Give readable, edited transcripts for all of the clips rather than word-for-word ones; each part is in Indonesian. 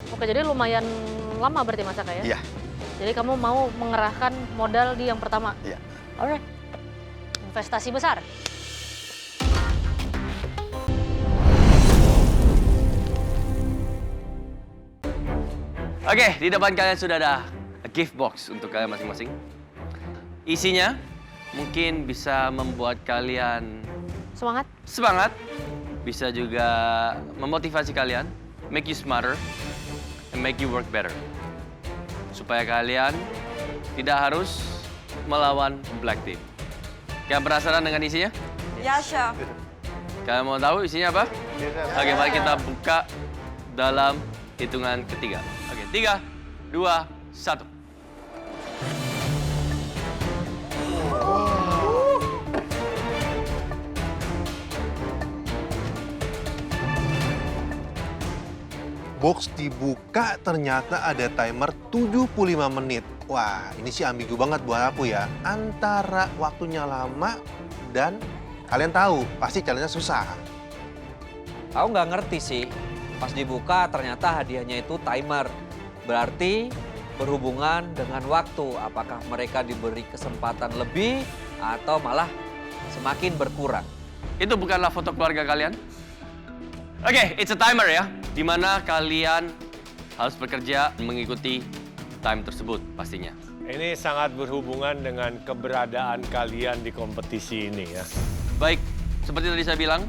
Oke, jadi lumayan lama berarti masaknya ya? Iya. Jadi kamu mau mengerahkan modal di yang pertama? Iya. Alright. Investasi besar. Oke, di depan kalian sudah ada gift box untuk kalian masing-masing. Isinya mungkin bisa membuat kalian Semangat. semangat, bisa juga memotivasi kalian, make you smarter, and make you work better. Supaya kalian tidak harus melawan Black Team. Kalian penasaran dengan isinya? Ya, Chef. Kalian mau tahu isinya apa? Oke, mari kita buka dalam hitungan ketiga. Oke, 3, 2, 1. Box dibuka ternyata ada timer 75 menit. Wah, ini sih ambigu banget buat aku ya. Antara waktunya lama dan kalian tahu, pasti challenge-nya susah. Aku nggak ngerti sih. Pas dibuka ternyata hadiahnya itu timer. Berarti berhubungan dengan waktu. Apakah mereka diberi kesempatan lebih atau malah semakin berkurang? Itu bukanlah foto keluarga kalian? Oke, it's a timer ya. Di mana kalian harus bekerja mengikuti time tersebut pastinya. Ini sangat berhubungan dengan keberadaan kalian di kompetisi ini ya. Baik, seperti tadi saya bilang,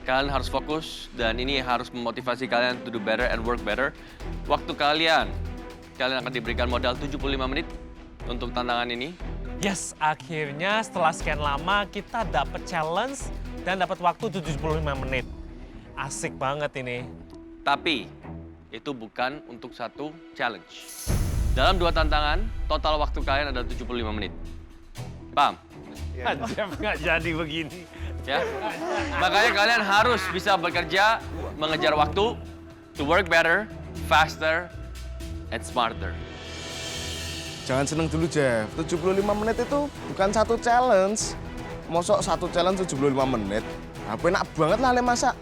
kalian harus fokus dan ini harus memotivasi kalian to do better and work better. Waktu kalian akan diberikan modal 75 menit untuk tantangan ini. Yes, akhirnya setelah sekian lama kita dapat challenge dan dapat waktu 75 menit. Asik banget ini. Tapi itu bukan untuk satu challenge. Dalam 2 tantangan, total waktu kalian ada 75 menit. Paham? Jeff nggak jadi begini. Ya. Makanya kalian harus bisa bekerja, mengejar waktu, to work better, faster, and smarter. Jangan seneng dulu, Jeff. 75 menit itu bukan satu challenge. Mosok satu challenge 75 menit. Apa enak banget lah, Le, masak.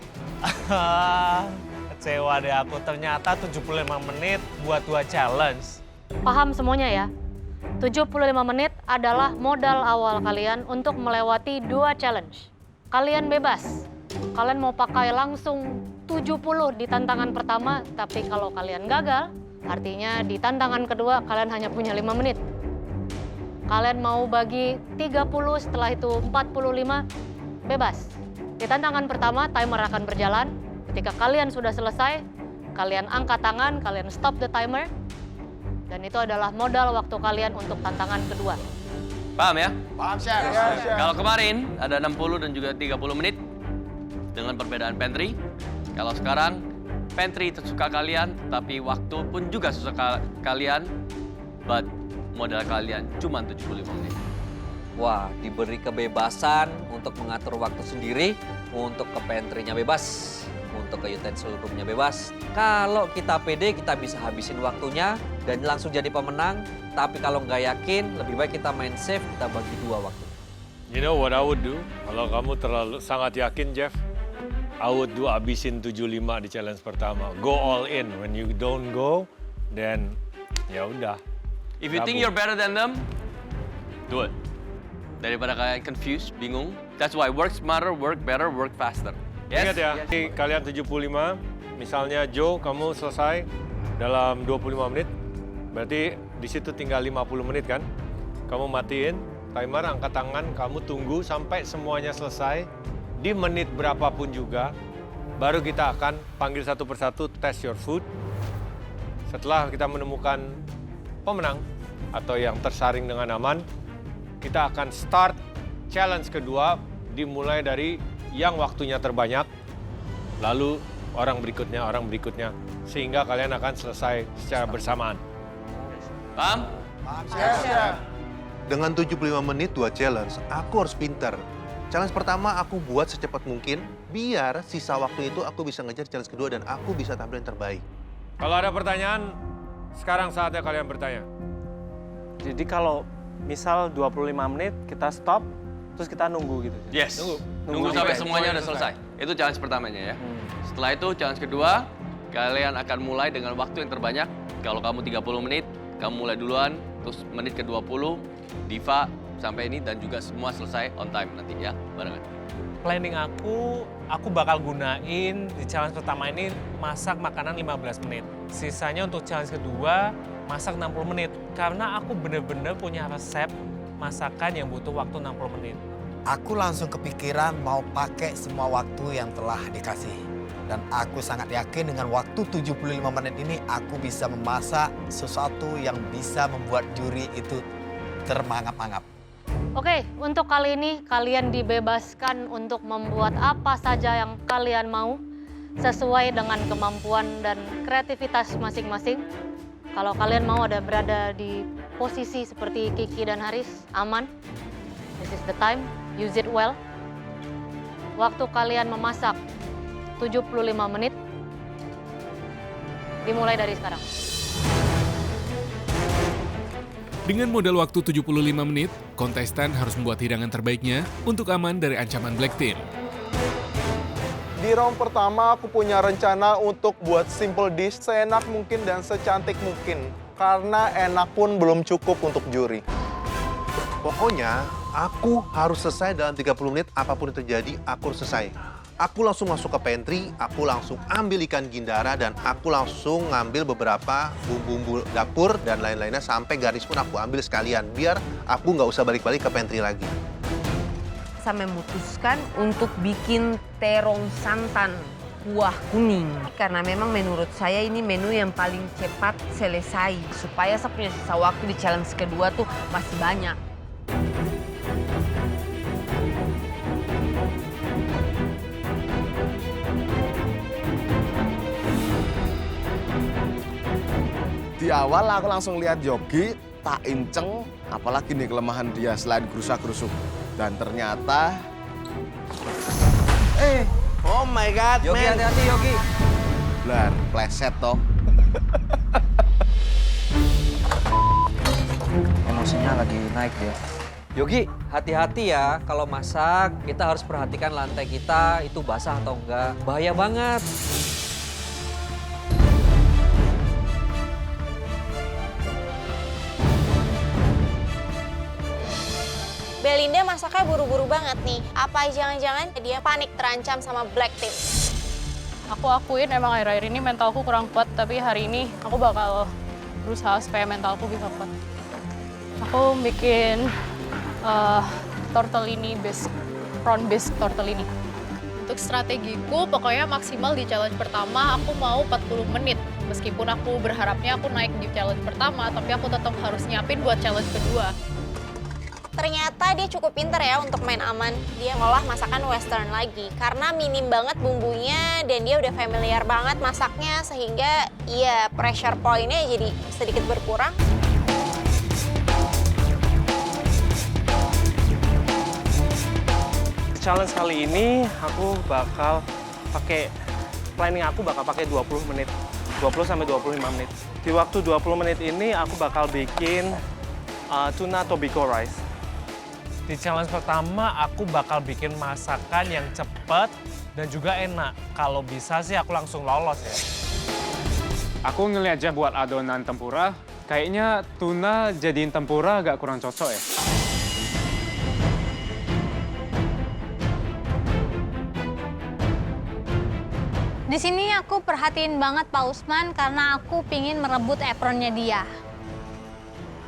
Kecewa deh aku, ternyata 75 menit buat 2 challenge. Paham semuanya ya? 75 menit adalah modal awal kalian untuk melewati 2 challenge. Kalian bebas. Kalian mau pakai langsung 70 di tantangan pertama, tapi kalau kalian gagal, artinya di tantangan kedua kalian hanya punya 5 menit. Kalian mau bagi 30, setelah itu 45, bebas. Di tantangan pertama, timer akan berjalan. Ketika kalian sudah selesai, kalian angkat tangan, kalian stop the timer. Dan itu adalah modal waktu kalian untuk tantangan kedua. Paham ya? Paham, Chef. Kalau kemarin ada 60 dan juga 30 menit dengan perbedaan pantry. Kalau sekarang pantry tersuka kalian, tapi waktu pun juga suka kalian. But modal kalian cuma 75 menit. Wah, diberi kebebasan untuk mengatur waktu sendiri, untuk ke pantry-nya bebas, untuk ke utensil room-nya bebas. Kalau kita pede, kita bisa habisin waktunya dan langsung jadi pemenang. Tapi kalau nggak yakin, lebih baik kita main safe, kita bagi 2 waktu. You know what I would do? Kalau kamu terlalu sangat yakin, Jeff, I would do abisin 75 di challenge pertama. Go all in. When you don't go, then ya udah. If you think Gabung. you're better than them, do it. Daripada kalian confused, bingung. That's why work smarter, work better, work faster. Yes? Ingat ya, kalian 75, misalnya Joe, kamu selesai dalam 25 menit, berarti di situ tinggal 50 menit kan? Kamu matiin timer, angkat tangan, kamu tunggu sampai semuanya selesai, di menit berapapun juga, baru kita akan panggil satu persatu test your food. Setelah kita menemukan pemenang atau yang tersaring dengan aman, kita akan start challenge kedua dimulai dari yang waktunya terbanyak, lalu orang berikutnya, sehingga kalian akan selesai secara bersamaan. Paham? Dengan 75 menit 2 challenge, aku harus pinter. Challenge pertama aku buat secepat mungkin, biar sisa waktu itu aku bisa ngejar challenge kedua dan aku bisa tampil yang terbaik. Kalau ada pertanyaan, sekarang saatnya kalian bertanya. Jadi kalau misal 25 menit kita stop, terus kita nunggu gitu. Yes. Nunggu sampai semuanya udah selesai. Itu challenge pertamanya ya. Setelah itu challenge kedua, kalian akan mulai dengan waktu yang terbanyak. Kalau kamu 30 menit, kamu mulai duluan, terus menit ke-20, Diva sampai ini dan juga semua selesai on time nanti ya, barengan. Planning aku bakal gunain di challenge pertama ini masak makanan 15 menit. Sisanya untuk challenge kedua, masak 60 menit. Karena aku bener-bener punya resep masakan yang butuh waktu 60 menit. Aku langsung kepikiran mau pakai semua waktu yang telah dikasih. Dan aku sangat yakin dengan waktu 75 menit ini aku bisa memasak sesuatu yang bisa membuat juri itu termangap-mangap. Oke, untuk kali ini kalian dibebaskan untuk membuat apa saja yang kalian mau sesuai dengan kemampuan dan kreativitas masing-masing. Kalau kalian mau berada di posisi seperti Kiki dan Haris, aman. This is the time, use it well. Waktu kalian memasak 75 menit, dimulai dari sekarang. Dengan modal waktu 75 menit, kontestan harus membuat hidangan terbaiknya untuk aman dari ancaman Black Team. Di round pertama aku punya rencana untuk buat simple dish seenak mungkin dan secantik mungkin. Karena enak pun belum cukup untuk juri. Pokoknya aku harus selesai dalam 30 menit, apapun yang terjadi aku harus selesai. Aku langsung masuk ke pantry, aku langsung ambil ikan gindara, dan aku langsung ngambil beberapa bumbu-bumbu dapur dan lain-lainnya sampai garis pun aku ambil sekalian, biar aku nggak usah balik-balik ke pantry lagi. Saya memutuskan untuk bikin terong santan kuah kuning. Karena memang menurut saya ini menu yang paling cepat selesai. Supaya saya punya sisa waktu di challenge kedua tuh masih banyak. Di awal aku langsung lihat Yogi, tak inceng, apalagi nih kelemahan dia selain gerusak-gerusuk. Dan ternyata... Oh my God, Yogi, man. hati-hati Yogi. Blar, pleset toh. Emosinya lagi naik ya. Yogi, hati-hati ya kalau masak. Kita harus perhatikan lantai kita itu basah atau enggak. Bahaya banget. Belinda masaknya buru-buru banget nih. Apa jangan-jangan dia panik terancam sama Black Team? Aku akuin emang akhir-akhir ini mentalku kurang kuat, tapi hari ini aku bakal berusaha supaya mentalku bisa kuat. Aku bikin tortellini bisque, prawn bisque tortellini. Untuk strategiku, pokoknya maksimal di challenge pertama aku mau 40 menit. Meskipun aku berharapnya aku naik di challenge pertama, tapi aku tetap harus nyiapin buat challenge kedua. Ternyata dia cukup pinter ya untuk main aman. Dia ngolah masakan western lagi. Karena minim banget bumbunya dan dia udah familiar banget masaknya. Sehingga ya pressure point-nya jadi sedikit berkurang. Challenge kali ini aku bakal pakai, planning aku bakal pakai 20 menit. 20 sampai 25 menit. Di waktu 20 menit ini aku bakal bikin tuna tobiko rice. Di challenge pertama aku bakal bikin masakan yang cepat dan juga enak. Kalau bisa sih aku langsung lolos ya. Aku ngeliat aja buat adonan tempura, kayaknya tuna jadiin tempura agak kurang cocok ya. Di sini aku perhatiin banget Pak Usman karena aku pingin merebut apronnya dia.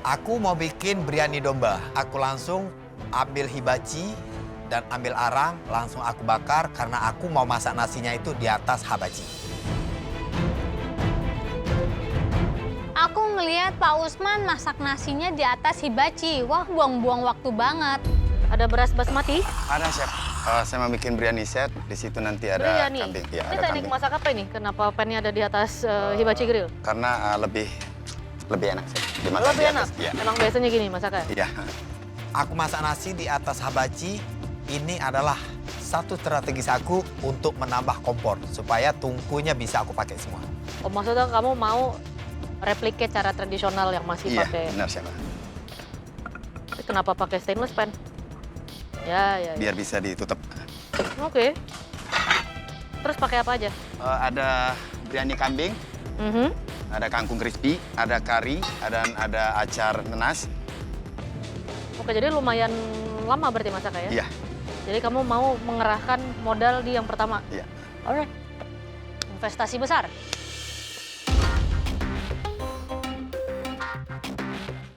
Aku mau bikin biryani domba. Aku langsung ambil hibachi dan ambil arang, langsung aku bakar karena aku mau masak nasinya itu di atas hibachi. Aku ngelihat Pak Usman masak nasinya di atas hibachi. Wah, buang-buang waktu banget. Ada beras basmati? Ada, Chef. Saya mau bikin biryani set, di situ nanti ada Biryani? kambing. Ya, Ini ada teknik kambing. masak apa ini? Kenapa pannya ada di atas hibachi grill? Karena lebih enak, Chef. Dimasak Lebih di enak? atas. Ya. Emang biasanya gini masaknya? Iya. Aku masak nasi di atas hibachi, ini adalah satu strategis aku untuk menambah kompor supaya tungkunya bisa aku pakai semua. Oh, maksudnya kamu mau replicate cara tradisional yang masih Iya, pakai? benar, Chef. Tapi kenapa pakai stainless pan? Ya. Biar bisa ditutup. Oke. Terus pakai apa aja? Ada biryani kambing, ada kangkung crispy, ada kari, ada acar nanas. Oke, jadi lumayan lama berarti masaknya ya? Iya. Jadi kamu mau mengerahkan modal di yang pertama? Iya. Alright. Investasi besar.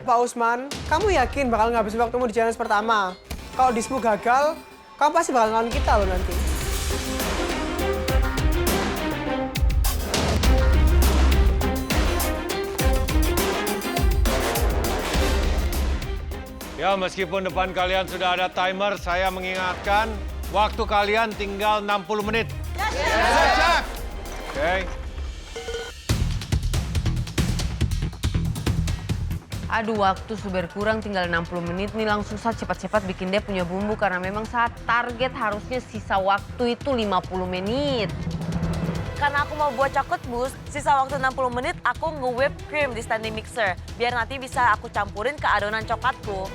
Pak Usman, kamu yakin bakal ngabisin waktumu di challenge pertama? Kalau dismu gagal, kamu pasti bakal ngelawan kita loh nanti. Ya, meskipun depan kalian sudah ada timer, saya mengingatkan waktu kalian tinggal 60 menit. Yes. Oke. Aduh, waktu sudah berkurang tinggal 60 menit nih, langsung saja cepat-cepat bikin dia punya bumbu karena memang saat target harusnya sisa waktu itu 50 menit. Karena aku mau buat coklat bus, sisa waktu 60 menit aku nge-whip cream di standing mixer. Biar nanti bisa aku campurin ke adonan coklatku.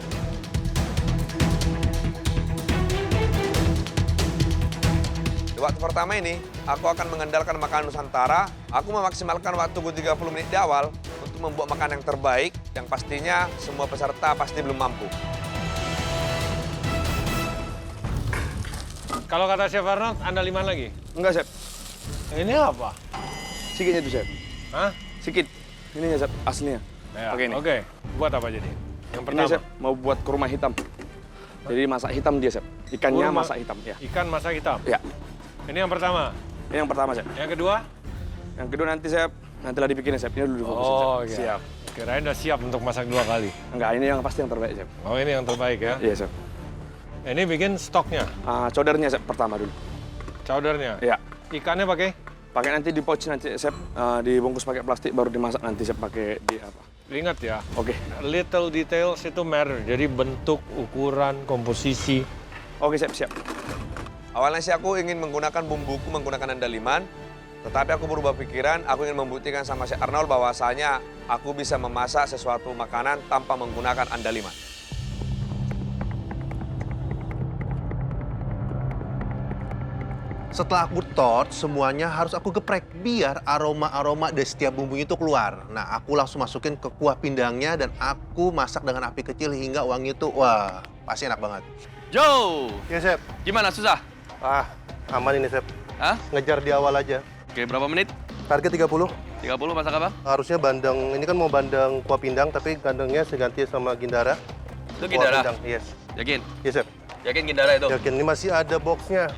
Di waktu pertama ini, aku akan mengandalkan makanan Nusantara. Aku memaksimalkan waktuku 30 menit di awal untuk membuat makanan yang terbaik, yang pastinya semua peserta pasti belum mampu. Kalau kata Chef Arnold, andaliman lagi? Enggak, Chef. Ini apa? Sikitnya itu, Chef. Hah? Sikit. Ininya, Chef. Aslinya. Ya, Pakai ini. Oke. Buat apa jadi? Yang pertama? Ini, Chef. Mau buat kurma hitam. Jadi masak hitam dia, Chef. Ikannya Kurma- masak hitam. Ya. Ikan masak hitam? Ya. Ini yang pertama? Ini yang pertama, Chef. Yang kedua? Yang kedua nanti, Chef. Nanti lah dibikinnya, Chef. Ini dulu difokusin, Chef. Oh, iya. Siap. Kirain udah siap untuk masak 2 kali. Enggak, ini yang pasti yang terbaik, Chef. Oh, ini yang terbaik ya? Iya, Chef. Ini bikin stoknya? Chowdernya, Chef, pertama dulu. Chowdernya? Iya. Ikannya pakai? Pakai nanti di pouch nanti, Chef. Dibungkus pakai plastik, baru dimasak nanti, Chef, pakai di apa. Ingat ya, Oke. little details itu matter. Jadi bentuk, ukuran, komposisi. Oke, Chef, siap. Awalnya sih aku ingin menggunakan bumbuku menggunakan andaliman, tetapi aku berubah pikiran, aku ingin membuktikan sama Chef Arnold bahwasanya aku bisa memasak sesuatu makanan tanpa menggunakan andaliman. Setelah aku torch, semuanya harus aku geprek biar aroma-aroma dari setiap bumbunya itu keluar. Nah, aku langsung masukin ke kuah pindangnya dan aku masak dengan api kecil hingga wangi itu, wah, pasti enak banget. Joe! Ya, Chef. Gimana, susah? Aman ini, Chef. Hah? Ngejar di awal aja. Oke, berapa menit? Target 30. 30 masak apa? Harusnya bandeng, ini kan mau bandeng kuah pindang, tapi bandengnya saya ganti sama Gindara. Itu Gindara? Kuah pindang, yes. Yakin? Yes, Chef. Yakin Gindara itu? Yakin, ini masih ada boxnya.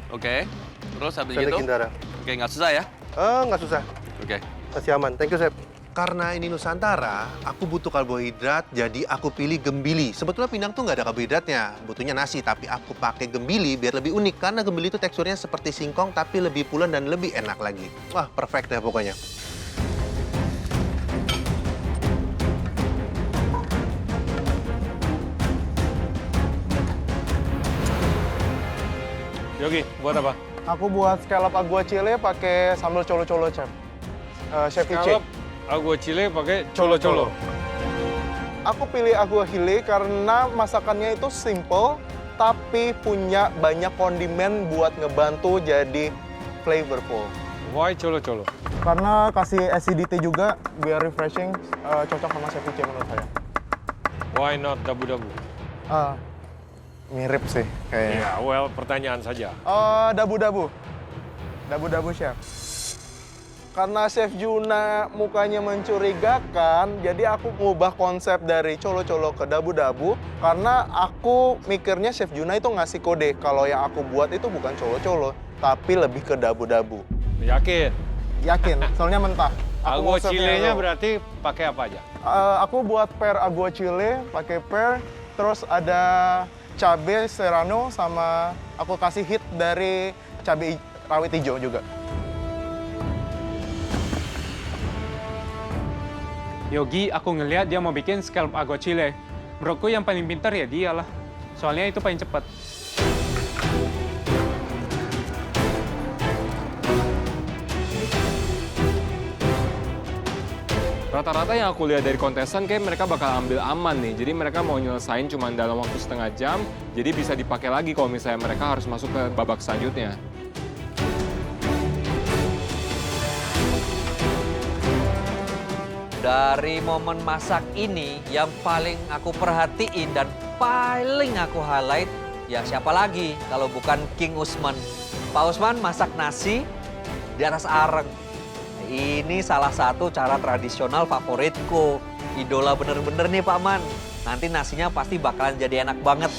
Oke. Terus habis Saya itu? Gindara. Oke, nggak susah ya? Nggak susah. Oke. Masih aman. Thank you, Chef. Karena ini Nusantara, aku butuh karbohidrat, jadi aku pilih gembili. Sebetulnya pindang tuh nggak ada karbohidratnya, butuhnya nasi. Tapi aku pakai gembili biar lebih unik, karena gembili itu teksturnya seperti singkong, tapi lebih pulen dan lebih enak lagi. Wah, perfect deh pokoknya. Yogi, buat apa? Aku buat scallop aguachile pakai sambal colo-colo, Chef. Ceviche. Scallop aguachile pakai colo-colo. Aku pilih aguachile karena masakannya itu simple, tapi punya banyak kondimen buat ngebantu jadi flavorful. Why colo-colo? Karena kasih acidity juga, biar refreshing, cocok sama ceviche menurut saya. Why not dabu-dabu? Mirip sih kayaknya. Ya, well, pertanyaan saja. Dabu-dabu. Dabu-dabu, Chef. Karena Chef Juna mukanya mencurigakan, jadi aku ngubah konsep dari colo-colo ke dabu-dabu. Karena aku mikirnya Chef Juna itu ngasih kode kalau yang aku buat itu bukan colo-colo, tapi lebih ke dabu-dabu. Yakin? Yakin, soalnya mentah. Aguachile-nya berarti pakai apa aja? Aku buat pear aguachile, pakai pear, terus ada cabai serrano sama aku kasih hit dari cabai rawit hijau juga. Yogi, aku ngelihat dia mau bikin scallop aguachile. Menurutku yang paling pintar ya dia lah. Soalnya itu paling cepat. Rata-rata yang aku lihat dari kontestan kayak mereka bakal ambil aman nih. Jadi mereka mau nyelesain cuma dalam waktu setengah jam. Jadi bisa dipakai lagi kalau misalnya mereka harus masuk ke babak selanjutnya. Dari momen masak ini yang paling aku perhatiin dan paling aku highlight, ya siapa lagi kalau bukan King Usman. Pak Usman masak nasi di atas areng. Ini salah satu cara tradisional favoritku. Idola bener-bener nih Pak Man. Nanti nasinya pasti bakalan jadi enak banget.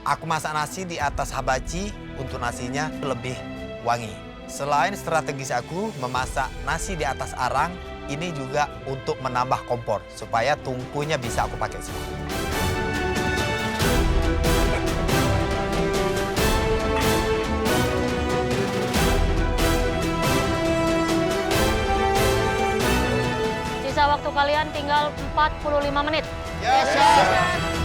Aku masak nasi di atas hibachi untuk nasinya lebih wangi. Selain strategis aku memasak nasi di atas arang, ini juga untuk menambah kompor supaya tungkunya bisa aku pakai semua. Sisa waktu kalian tinggal 45 menit. Yes, chef.